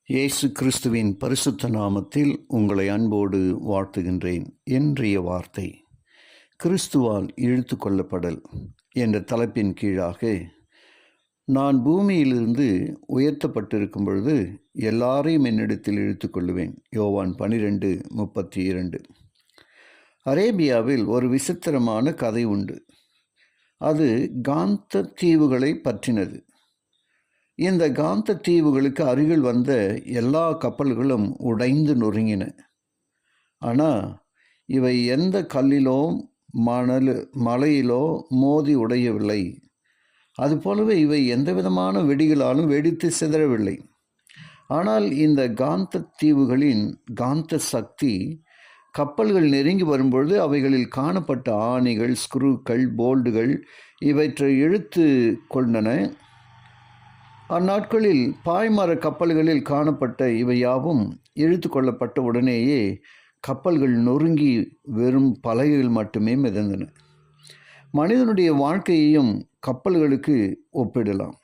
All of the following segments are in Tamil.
இயேசு கிறிஸ்துவின் பரிசுத்த நாமத்தில் உங்களை அன்போடு வாழ்த்துகின்றேன். இன்றைய வார்த்தை கிறிஸ்துவால் இழுத்து கொள்ளப்படல் என்ற தலைப்பின் கீழாக, நான் பூமியிலிருந்து உயர்த்தப்பட்டிருக்கும் பொழுது எல்லாரையும் என்னிடத்தில் இழுத்து கொள்ளுவேன். யோவான் 12:32. அரேபியாவில் ஒரு விசித்திரமான கதை உண்டு. அது காந்த தீவுகளை பற்றினது. இந்த காந்த தீவுகளுக்கு அருகில் வந்த எல்லா கப்பல்களும் உடைந்து நொறுங்கின. ஆனால் இவை எந்த கல்லிலோ மலையிலோ மோதி உடையவில்லை. அதுபோலவே இவை எந்த விதமான வெடிகளாலும் வெடித்து சிதறவில்லை. ஆனால் இந்த காந்த தீவுகளின் காந்த சக்தி கப்பல்கள் நெருங்கி வரும்பொழுது அவைகளில் காணப்பட்ட ஆணிகள், ஸ்க்ரூக்கள், போல்டுகள் இவற்றை இழுத்து கொண்டன. அந்நாட்களில் பாய்மர கப்பல்களில் காணப்பட்ட இவை யாவும் இழுத்து கொள்ளப்பட்ட உடனேயே கப்பல்கள் நொறுங்கி வெறும் பலகைகள் மட்டுமே மிதந்தன. மனிதனுடைய வாழ்க்கையையும் கப்பல்களுக்கு ஒப்பிடலாம்.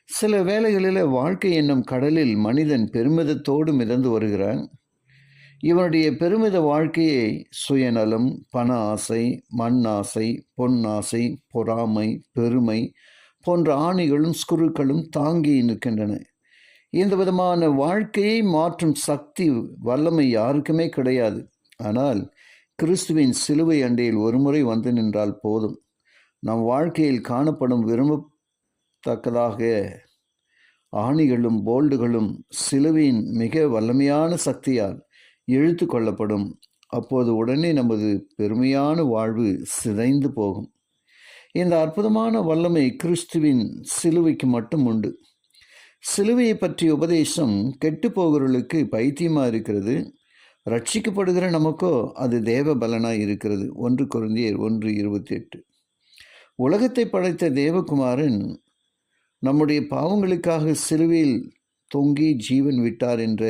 சில வேளைகளில் வாழ்க்கை என்னும் கடலில் மனிதன் பெருமிதத்தோடு மிதந்து வருகிறான். இவனுடைய பெருமித வாழ்க்கையை சுயநலம், பண ஆசை, மண் ஆசை, பொன்னாசை, பொறாமை, பெருமை போன்ற ஆணிகளும் ஸ்குருக்களும் தாங்கி நிற்கின்றன. இந்த விதமான வாழ்க்கையை மாற்றும் சக்தி, வல்லமை யாருக்குமே கிடையாது. ஆனால் கிறிஸ்துவின் சிலுவை அண்டையில் ஒருமுறை வந்து நின்றால் போதும். நம் வாழ்க்கையில் காணப்படும் விரும்பத்தக்கதாக ஆணிகளும் போல்டுகளும் சிலுவையின் மிக வல்லமையான சக்தியால் இழுத்து கொள்ளப்படும். அப்போது உடனே நமது பெருமையான வாழ்வு சிதைந்து போகும். இந்த அற்புதமான வல்லமை கிறிஸ்துவின் சிலுவைக்கு மட்டும் உண்டு. சிலுவையை பற்றிய உபதேசம் கெட்டு போகிறவர்களுக்கு பைத்தியமாக இருக்கிறது. ரட்சிக்கப்படுகிற நமக்கோ அது தேவ பலனாய் இருக்கிறது. 1 கொரிந்தியர் 1:28. உலகத்தை படைத்த தேவகுமாரன் நம்முடைய பாவங்களுக்காக சிலுவையில் தொங்கி ஜீவன் விட்டார் என்ற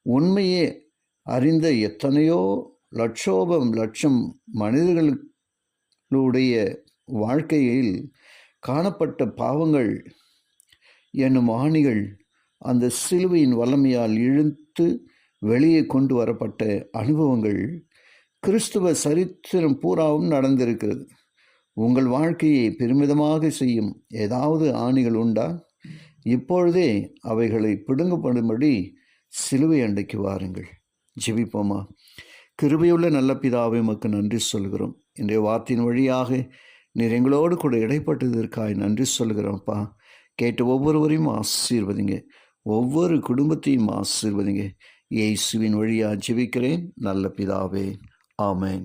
உண்மையே அறிந்த எத்தனையோ லட்சம் மனிதர்களுடைய வாழ்க்கையில் காணப்பட்ட பாவங்கள் என்னும் ஆணிகள் அந்த சிலுவையின் வல்லமையால் இழுத்து வெளியே கொண்டு வரப்பட்ட அனுபவங்கள் கிறிஸ்துவ சரித்திரம் பூராவும் நடந்திருக்கிறது. உங்கள் வாழ்க்கையை பெருமிதமாக செய்யும் ஏதாவது ஆணிகள் உண்டா? இப்பொழுதே அவைகளை பிடுங்கப்படும்படி சிலுவை அண்டைக்கு வாருங்கள். ஜெபிப்போமா. கிருபையுள்ள நல்ல பிதாவே, உமக்கு நன்றி சொல்கிறோம். இன்றைய வார்த்தையின் வழியாக நீர் எங்களோடு கூட இடைப்பட்டதற்காய் நன்றி சொல்கிறோம்ப்பா. கேட்ட ஒவ்வொருவரையும் ஆசீர்வதிங்க, ஒவ்வொரு குடும்பத்தையும் ஆசீர்வதிங்க. இயேசுவின் வழியாக ஜெபிக்கிறேன் நல்ல பிதாவே, ஆமென்.